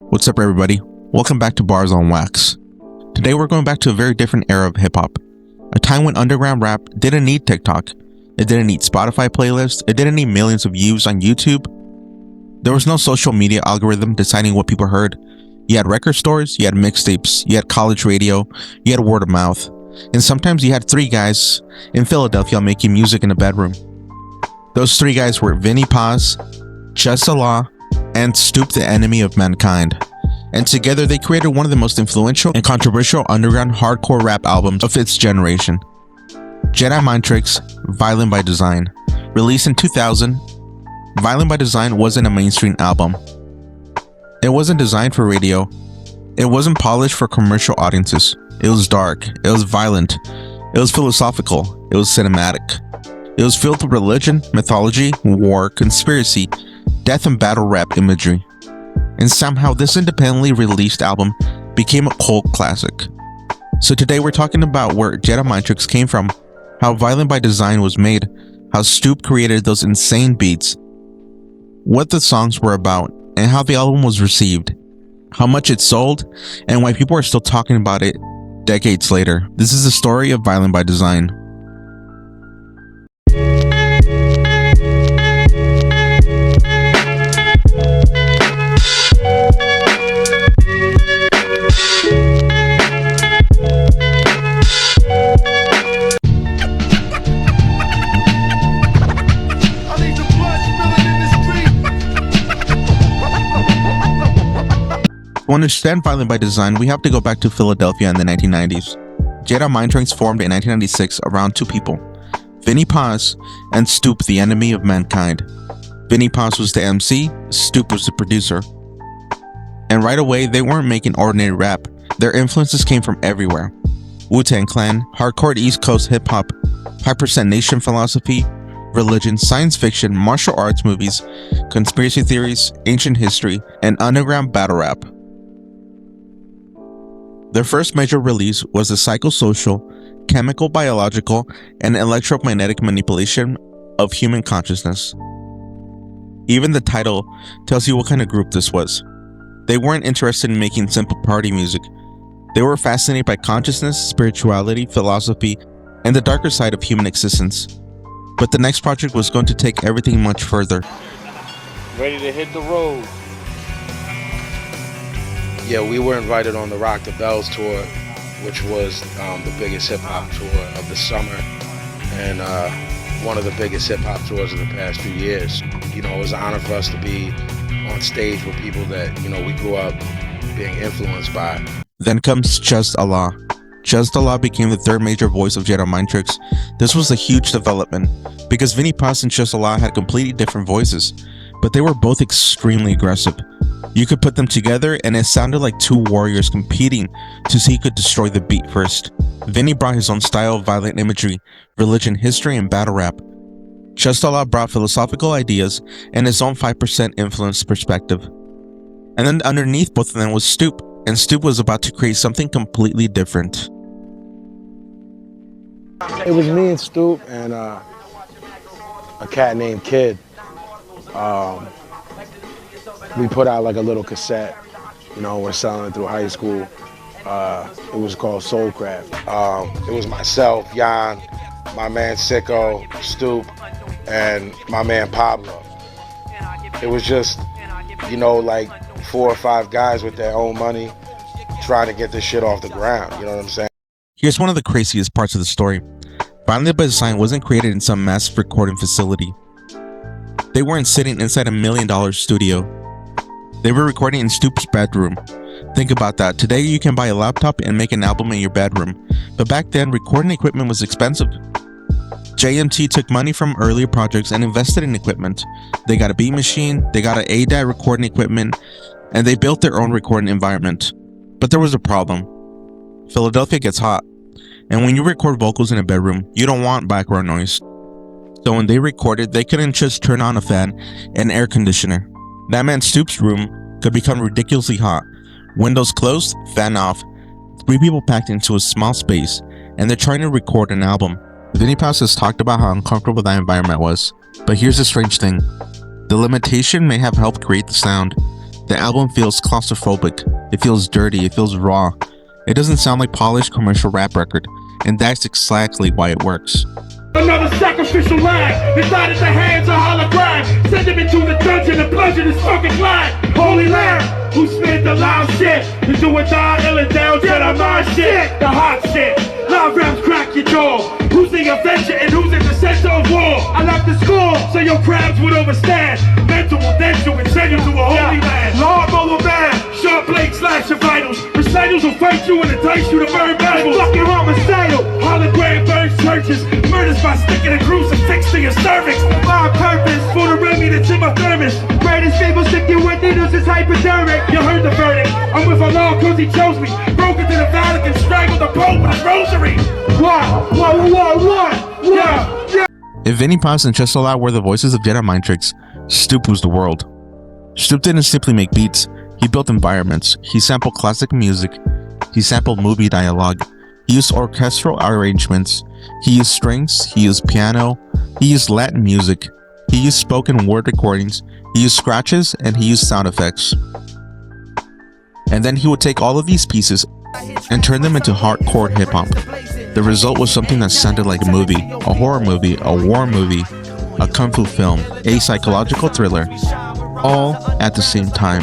What's up, everybody? Welcome back to Bars on Wax. Today we're going back to a very different era of hip-hop. A time when underground rap didn't need TikTok. It didn't need Spotify playlists. It didn't need millions of views on YouTube. There was no social media algorithm deciding what people heard. You had record stores, you had mixtapes, you had college radio, you had word of mouth. And sometimes you had three guys in Philadelphia making music in a bedroom. Those three guys were Vinnie, Just Allah, and Stoop, the Enemy of Mankind. And together they created one of the most influential and controversial underground hardcore rap albums of its generation. Jedi Mind Tricks, Violent by Design. Released in 2000, Violent by Design wasn't a mainstream album. It wasn't designed for radio. It wasn't polished for commercial audiences. It was dark. It was violent. It was philosophical. It was cinematic. It was filled with religion, mythology, war, conspiracy, death, and battle rap imagery. And somehow this independently released album became a cult classic. So today we're talking about where Jedi Mind Tricks came from, how Violent by Design was made, how Stoop created those insane beats, what the songs were about, and how the album was received, how much it sold, and why people are still talking about it decades later. This is the story of Violent by Design. To understand Violent by Design, we have to go back to Philadelphia in the 1990s. Jedi Mind Tricks formed in 1996 around two people, Vinnie and Stoop, the Enemy of Mankind. Vinnie was the MC, Stoop was the producer. And right away, they weren't making ordinary rap. Their influences came from everywhere. Wu-Tang Clan, hardcore East Coast hip-hop, 5% Nation philosophy, religion, science fiction, martial arts movies, conspiracy theories, ancient history, and underground battle rap. Their first major release was the psychosocial, chemical, biological, and electromagnetic manipulation of human consciousness. Even the title tells you what kind of group this was. They weren't interested in making simple party music. They were fascinated by consciousness, spirituality, philosophy, and the darker side of human existence. But the next project was going to take everything much further. Ready to hit the road. Yeah, we were invited on the Rock the Bells tour, which was the biggest hip-hop tour of the summer and one of the biggest hip-hop tours of the past few years. You know, it was an honor for us to be on stage with people that, you know, we grew up being influenced by. Then comes Just Allah. Just Allah became the third major voice of Jedi Mind Tricks. This was a huge development because Vinnie and Just Allah had completely different voices, but they were both extremely aggressive. You could put them together and it sounded like two warriors competing to see who could destroy the beat first. Vinnie brought his own style of violent imagery, religion, history, and battle rap. Just Allah brought philosophical ideas and his own 5% influence perspective. And then underneath both of them was Stoop, and Stoop was about to create something completely different. It was me and Stoop and a cat named Kid. We put out like a little cassette, you know, we're selling it through high school. It was called Soulcraft. It was myself, Jan, my man Sicko, Stoop, and my man Pablo. It was just, you know, like 4 or 5 guys with their own money trying to get this shit off the ground, you know what I'm saying? Here's one of the craziest parts of the story. Violent by Design wasn't created in some massive recording facility. They weren't sitting inside $1 million studio. They were recording in Stoop's bedroom. Think about that. Today you can buy a laptop and make an album in your bedroom. But back then, recording equipment was expensive. JMT took money from earlier projects and invested in equipment. They got a beat machine, they got an ADAT recording equipment, and they built their own recording environment. But there was a problem. Philadelphia gets hot. And when you record vocals in a bedroom, you don't want background noise. So when they recorded, they couldn't just turn on a fan and air conditioner. That meant Stoop's room could become ridiculously hot. Windows closed, fan off. 3 people packed into a small space, and they're trying to record an album. Vinnie has talked about how uncomfortable that environment was. But here's the strange thing. The limitation may have helped create the sound, The album feels claustrophobic, it feels dirty, it feels raw. It doesn't sound like polished commercial rap record, and that's exactly why it works. Another sacrificial lamb is died at the hands of hologram. Send him into the dungeon and plunge in his fucking blood. Holy lamb, who spit the loud shit, the do or die, ill and down, Jedi Mind shit, the hot shit. Loud raps crack your jaw. Who's the avenger and who's in the center of war? I left the score so your crabs would overstand. Mental will dent you and send you to a holy land. Lawnmower man, sharp blade slash your vitals. Recitals will fight you and entice you to burn Bibles. Fucking homicidal, hologram burns churches. Murders by sticking a crucifix to your cervix. My purpose for the remedy that's in my thermos. Greatest people stick you with needles is hypodermic. You heard the verdict. I'm with Allah cause he chose me. Broke into the Vatican, strangled the Pope with his rosary. What? Yeah. If Vinnie and Just a Lot were the voices of Jedi Mind tricks, Stoop was the world. Stoop didn't simply make beats, he built environments. He sampled classic music, he sampled movie dialogue, he used orchestral arrangements, he used strings, he used piano, he used Latin music, he used spoken word recordings, he used scratches, and he used sound effects. And then he would take all of these pieces and turn them into hardcore hip-hop. The result was something that sounded like a movie, a horror movie, a war movie, a kung fu film, a psychological thriller, all at the same time.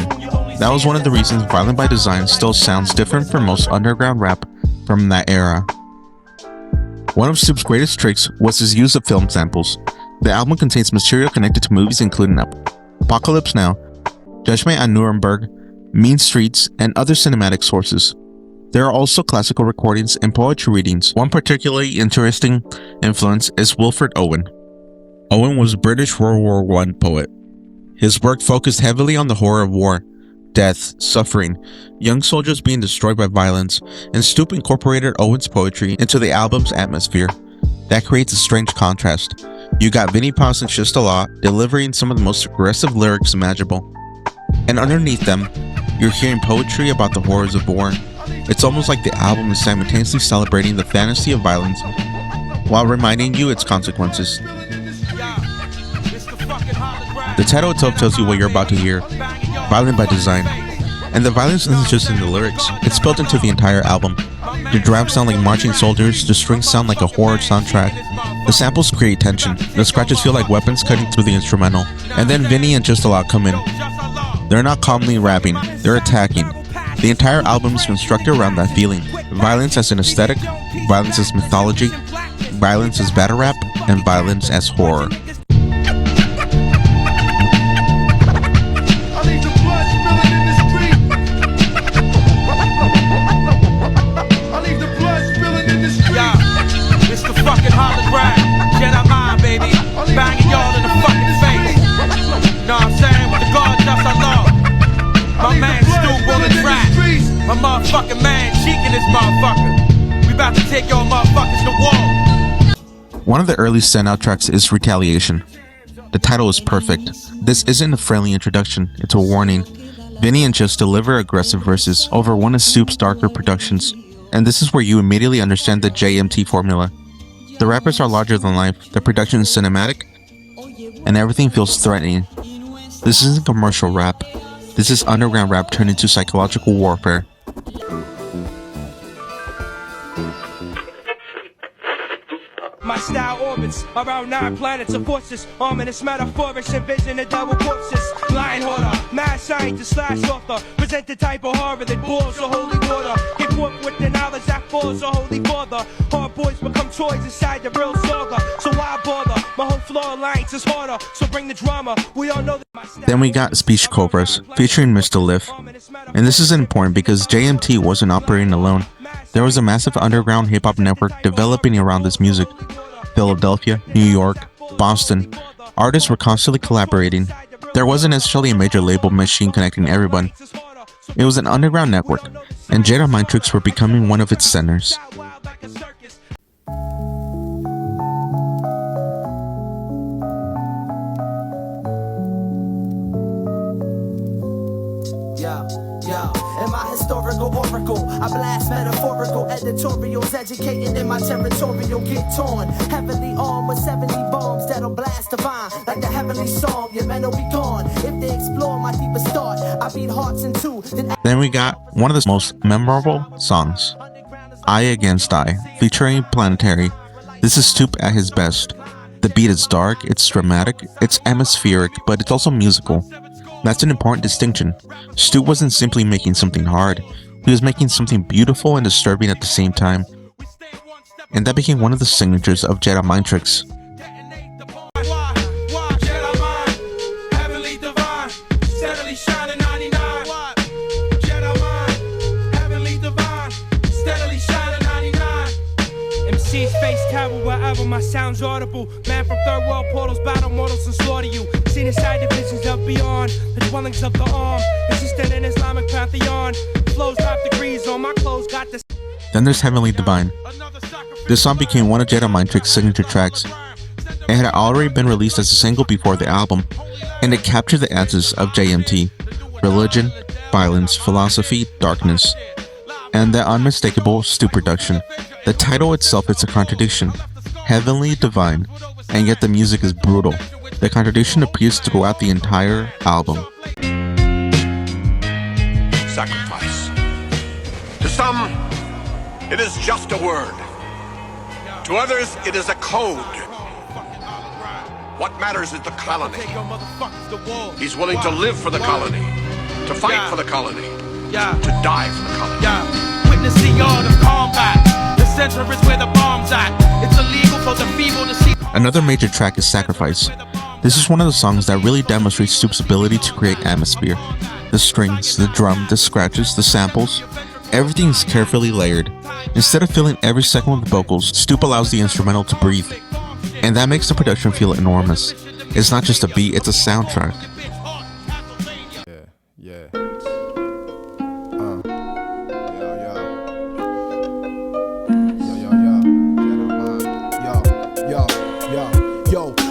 That was one of the reasons Violent by Design still sounds different from most underground rap from that era. One of Stoop's greatest tricks was his use of film samples. The album contains material connected to movies including Apocalypse Now, Judgment at Nuremberg, Mean Streets, and other cinematic sources. There are also classical recordings and poetry readings. One particularly interesting influence is Wilfred Owen. Owen was a British World War I poet. His work focused heavily on the horror of war, death, suffering, young soldiers being destroyed by violence, and Stoop incorporated Owen's poetry into the album's atmosphere. That creates a strange contrast. You got Vinnie and Just a Lot delivering some of the most aggressive lyrics imaginable, and underneath them, you're hearing poetry about the horrors of war. It's almost like the album is simultaneously celebrating the fantasy of violence while reminding you its consequences. The title itself tells you what you're about to hear, Violent by Design. And the violence isn't just in the lyrics, it's built into the entire album. The drums sound like marching soldiers, the strings sound like a horror soundtrack. The samples create tension, the scratches feel like weapons cutting through the instrumental. And then Vinnie and Just a Lot come in. They're not calmly rapping, they're attacking. The entire album is constructed around that feeling. Violence as an aesthetic, violence as mythology, violence as battle rap, and violence as horror. It's the fucking hologram, Jedi Mind, baby, banging y'all in the fucking face. Know what I'm saying? With the God just I love. My man Stu on the track. My motherfucking man cheeking this motherfucker. We about to take y'all motherfuckers to war. One of the early standout tracks is Retaliation. The title is perfect. This isn't a friendly introduction, it's a warning. Vinnie and Just deliver aggressive verses over one of Stoop's darker productions, and this is where you immediately understand the JMT formula. The rappers are larger than life, the production is cinematic, and everything feels threatening. This isn't commercial rap. This is underground rap turned into psychological warfare. My style orbits around 9 planets of forces. Ominous metaphorics, envision the double corpses. Lion hoarder, mad scientist slash author. Present the type of horror that boils the holy water. Get forth with the knowledge that falls the holy father. Hard boys become toys inside the real saga. So why bother? My whole floor alliance is harder. So bring the drama. We all know that my style. Then we got Speech Cobras, featuring Mr. Liff. And this is important because JMT wasn't operating alone. There was a massive underground hip-hop network developing around this music. Philadelphia, New York, Boston. Artists were constantly collaborating. There wasn't necessarily a major label machine connecting everyone. It was an underground network, and Jedi Mind tricks were becoming one of its centers. Yo, in my historical oracle. I blast metaphorical editorials, educating in my territorial. Get torn, heavily armed with 70 bombs that'll blast divine like the heavenly song. Your men will be gone if they explore my deepest thought. I beat hearts in two. Then we got one of the most memorable songs, Eye Against Eye, featuring Planetary. This is Stoop at his best. The beat is dark, it's dramatic, it's atmospheric, but it's also musical. That's an important distinction. Stu wasn't simply making something hard, he was making something beautiful and disturbing at the same time. And that became one of the signatures of Jedi Mind tricks. Wherever my sound's audible, man from third world portals, battle mortals and slaughter you. Seen inside divisions of beyond, the dwellings of the arm, existent in Islamic pantheon. Flows 5 degrees on my clothes, got this. Then there's Heavenly Divine. This song became one of Jedi Mind Trick's signature tracks. It had already been released as a single before the album, and it captured the essence of JMT: religion, violence, philosophy, darkness, and the unmistakable Stu production. The title itself is a contradiction, Heavenly Divine, and yet the music is brutal. The contradiction appears throughout the entire album. Sacrifice. To some, it is just a word. To others, it is a code. What matters is the colony. He's willing to live for the colony, to fight for the colony, to die for the colony. Witness the art of combat. Center is where the bomb's at. It's illegal for the feeble to see. Another major track is Sacrifice. This is one of the songs that really demonstrates Stoop's ability to create atmosphere. The strings, the drum, the scratches, the samples, everything is carefully layered. Instead of filling every second with vocals, Stoop allows the instrumental to breathe. And that makes the production feel enormous. It's not just a beat, it's a soundtrack.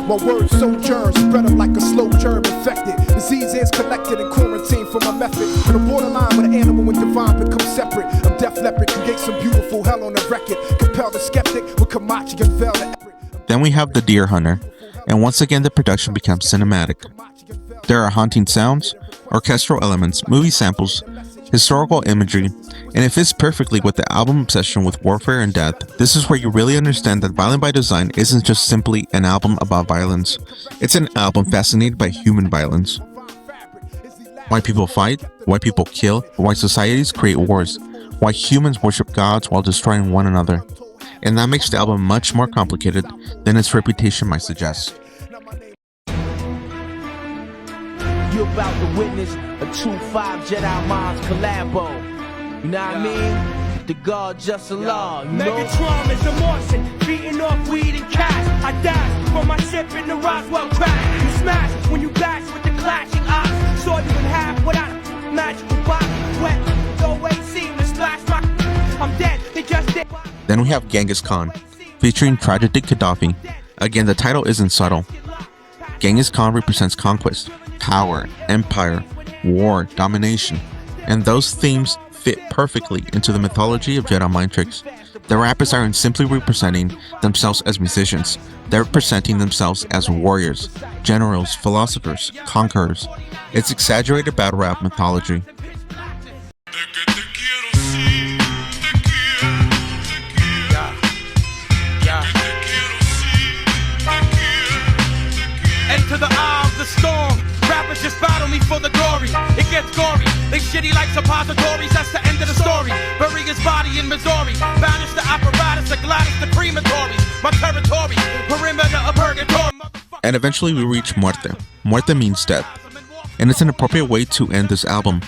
My words sojourn, spread them like a slow germ infected. Disease is collected and quarantined for my method. On the borderline where the animal and divine become separate. I'm Def Leppard, create some beautiful hell on the record. Compel the skeptic with Kamachi and Vel the Everett. Then we have The Deer Hunter, and once again the production becomes cinematic. There are haunting sounds, orchestral elements, movie samples, historical imagery, and it fits perfectly with the album obsession with warfare and death. This is where you really understand that Violent by Design isn't just simply an album about violence. It's an album fascinated by human violence. Why people fight, why people kill, why societies create wars, why humans worship gods while destroying one another. And that makes the album much more complicated than its reputation might suggest. You're about to witness a true 5 Jedi Minds collabo. You know what I mean? The God just Allah, you know? Megatron is a Martian, beating off weed and cash. I dash from my ship in the Roswell crash. You smash when you bash with the clashing eyes. Saw you in half without a magical box. Wet, always seem to splash my. I'm dead, they just did. Then we have Genghis Khan, featuring Tragedy Gaddafi. Again, the title isn't subtle. Genghis Khan represents conquest, power, empire, war, domination, and those themes fit perfectly into the mythology of Jedi Mind Tricks. The rappers aren't simply representing themselves as musicians, they're representing themselves as warriors, generals, philosophers, conquerors. It's exaggerated battle rap mythology. Enter the eye of the storm. Rappers just battle me for the glory. It gets gory. They shitty like suppositories. That's the end of the story. Bury his body in Missouri. Banish the apparatus, the Gladys, the crematories. My territory, perimeter of purgatory. And eventually we reach Muerte. Muerte means death. And it's an appropriate way to end this album.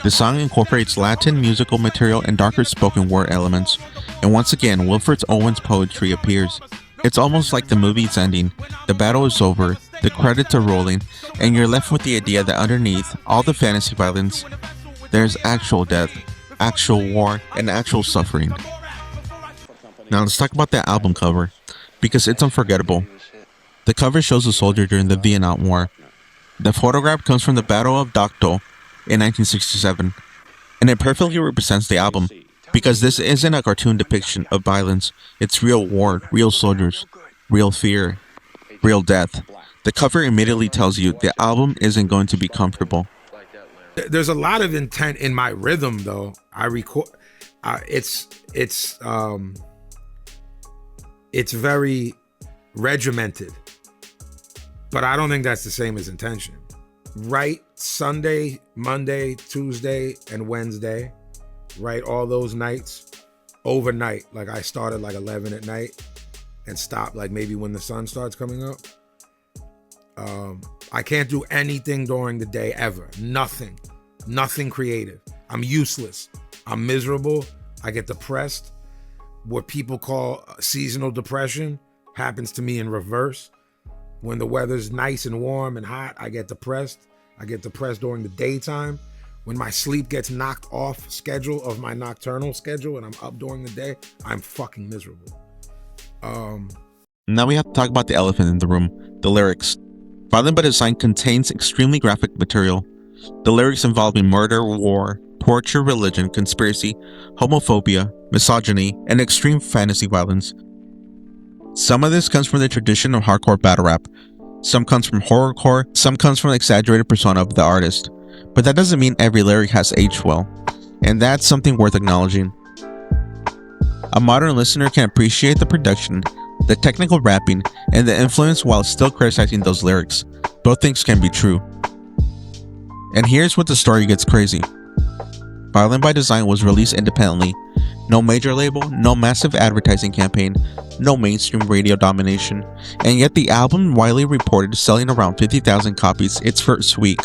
The song incorporates Latin musical material and darker spoken word elements. And once again, Wilfred Owen's poetry appears. It's almost like the movie's ending. The battle is over, the credits are rolling, and you're left with the idea that underneath all the fantasy violence, there's actual death, actual war, and actual suffering. Now let's talk about that album cover, because it's unforgettable. The cover shows a soldier during the Vietnam War. The photograph comes from the Battle of Dak To, in 1967, and it perfectly represents the album, because this isn't a cartoon depiction of violence, it's real war, real soldiers, real fear, real death. The cover immediately tells you the album isn't going to be comfortable. There's a lot of intent in my rhythm, though. I record. It's very regimented, but I don't think that's the same as intention. Write Sunday, Monday, Tuesday, and Wednesday. Write all those nights overnight. Like I started like 11 at night and stop like maybe when the sun starts coming up. I can't do anything during the day ever. Nothing creative. I'm useless. I'm miserable. I get depressed. What people call seasonal depression happens to me in reverse. When the weather's nice and warm and hot, I get depressed. I get depressed during the daytime. When my sleep gets knocked off schedule of my nocturnal schedule and I'm up during the day, I'm fucking miserable. Now we have to talk about the elephant in the room, the lyrics. Violent by Design contains extremely graphic material. The lyrics involving murder, war, torture, religion, conspiracy, homophobia, misogyny, and extreme fantasy violence. Some of this comes from the tradition of hardcore battle rap. Some comes from horrorcore, some comes from the exaggerated persona of the artist. But that doesn't mean every lyric has aged well, and that's something worth acknowledging. A modern listener can appreciate the production, the technical rapping, and the influence while still criticizing those lyrics. Both things can be true. And here's what the story gets crazy. Violent by Design was released independently. No major label, no massive advertising campaign, no mainstream radio domination, and yet the album widely reported selling around 50,000 copies its first week.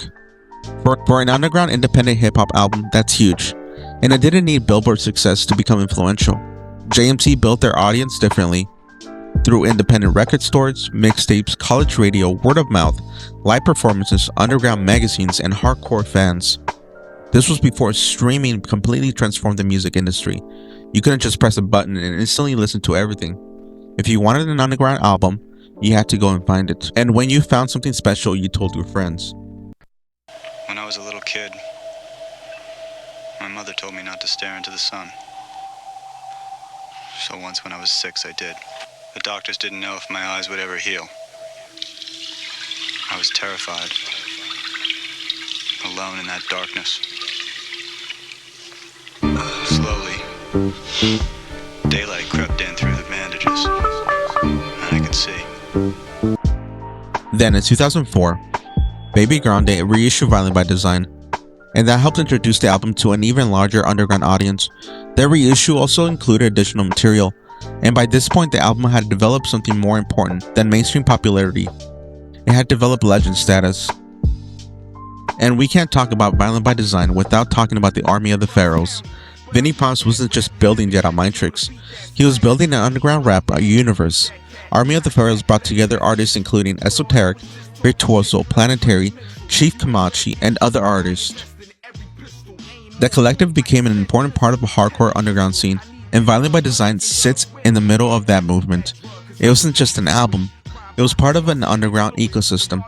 For an underground independent hip-hop album, that's huge, and it didn't need Billboard success to become influential. JMT built their audience differently, through independent record stores, mixtapes, college radio, word of mouth, live performances, underground magazines, and hardcore fans. This was before streaming completely transformed the music industry. You couldn't just press a button and instantly listen to everything. If you wanted an underground album, you had to go and find it. And when you found something special, you told your friends. When I was a little kid, my mother told me not to stare into the sun. So once when I was 6, I did. The doctors didn't know if my eyes would ever heal. I was terrified, alone in that darkness. Slowly, daylight crept in through the bandages, and I could see. Then in 2004, Baby Grande reissued Violent by Design, and that helped introduce the album to an even larger underground audience. Their reissue also included additional material, and by this point the album had developed something more important than mainstream popularity. It had developed legend status. And we can't talk about Violent by Design without talking about the army of the Pharaohs. Vinnie wasn't just building Jedi Mind tricks, he was building an underground rap universe. Army of the Pharaohs brought together artists including Esoteric, Virtuoso, Planetary, Chief Kamachi, and other artists. The collective became an important part of the hardcore underground scene, and Violent by Design sits in the middle of that movement. It wasn't just an album, it was part of an underground ecosystem.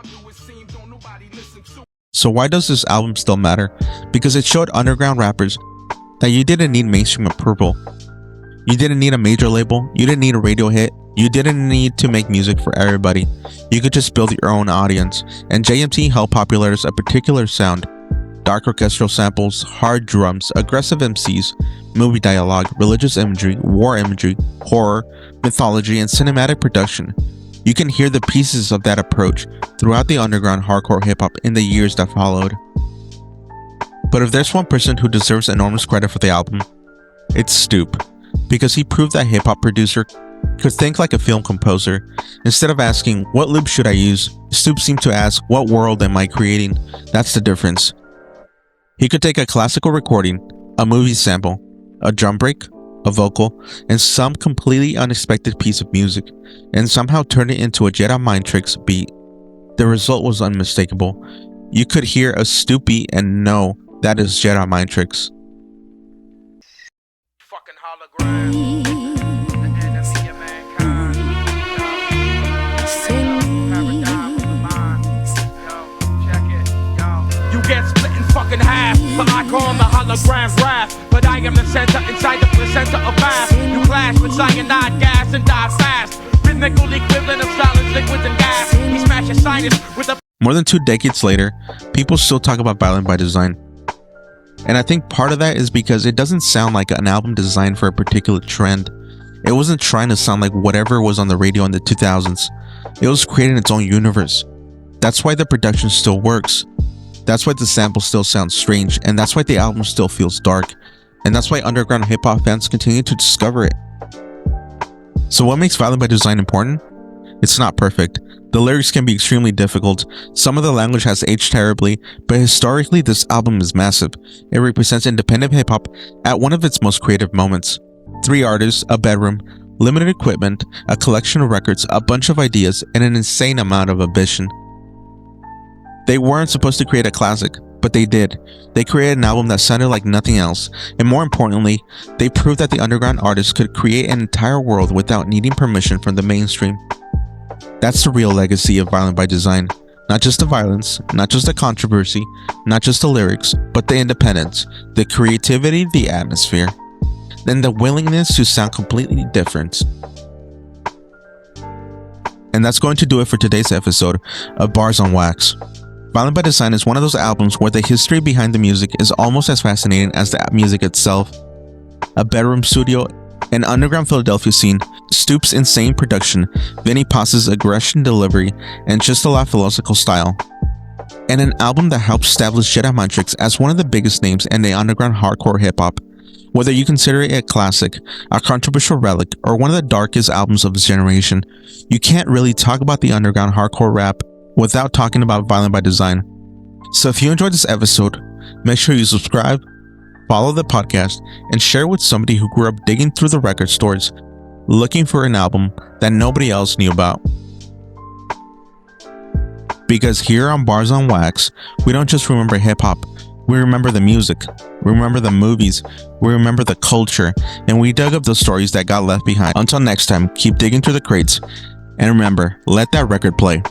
So why does this album still matter? Because it showed underground rappers that you didn't need mainstream approval. You didn't need a major label, you didn't need a radio hit, you didn't need to make music for everybody. You could just build your own audience, and JMT helped popularize a particular sound. Dark orchestral samples, hard drums, aggressive MCs, movie dialogue, religious imagery, war imagery, horror, mythology, and cinematic production. You can hear the pieces of that approach throughout the underground hardcore hip-hop in the years that followed. But if there's one person who deserves enormous credit for the album, it's Stoop, because he proved that hip-hop producer could think like a film composer. Instead of asking, what loop should I use? Stoop seemed to ask, what world am I creating? That's the difference. He could take a classical recording, a movie sample, a drum break, a vocal, and some completely unexpected piece of music, and somehow turn it into a Jedi Mind Tricks beat. The result was unmistakable. You could hear a Stoop beat and know that is Jedi Mind Tricks. Fucking hologram. The enemy of mankind. Paradigm of the mind. Yo, check it. Yo. You get split in fucking half. For I call him the hologram wrath, but I am the center inside the placenta of mass. You clash with cyanide gas and die fast. Rhythmical equivalent of solids, liquids, and gas. He smashes sinus with a... More than 2 decades later, people still talk about Violent by Design. And I think part of that is because it doesn't sound like an album designed for a particular trend. It wasn't trying to sound like whatever was on the radio in the 2000s. It was creating its own universe. That's why the production still works. That's why the sample still sounds strange, and that's why the album still feels dark. And that's why underground hip-hop fans continue to discover it. So what makes Violent by Design important? It's not perfect. The lyrics can be extremely difficult. Some of the language has aged terribly, but historically this album is massive. It represents independent hip-hop at one of its most creative moments. 3 artists, a bedroom, limited equipment, a collection of records, a bunch of ideas, and an insane amount of ambition. They weren't supposed to create a classic, but they did. They created an album that sounded like nothing else, and more importantly, they proved that the underground artists could create an entire world without needing permission from the mainstream. That's the real legacy of Violent by Design. Not just the violence, not just the controversy, not just the lyrics, but the independence, the creativity, the atmosphere, and the willingness to sound completely different. And that's going to do it for today's episode of Bars on Wax. Violent by Design is one of those albums where the history behind the music is almost as fascinating as the music itself. A bedroom studio, an underground Philadelphia scene, Stoop's insane production, Vinnie Pass's aggression delivery, and just a lot philosophical style. And an album that helps establish Jedi Mind as one of the biggest names in the underground hardcore hip-hop. Whether you consider it a classic, a controversial relic, or one of the darkest albums of its generation, you can't really talk about the underground hardcore rap without talking about Violent by Design. So if you enjoyed this episode, make sure you subscribe, follow the podcast, and share with somebody who grew up digging through the record stores looking for an album that nobody else knew about. Because here on Bars on Wax, we don't just remember hip-hop, we remember the music, we remember the movies, we remember the culture, and we dug up the stories that got left behind. Until next time, keep digging through the crates, and remember, let that record play.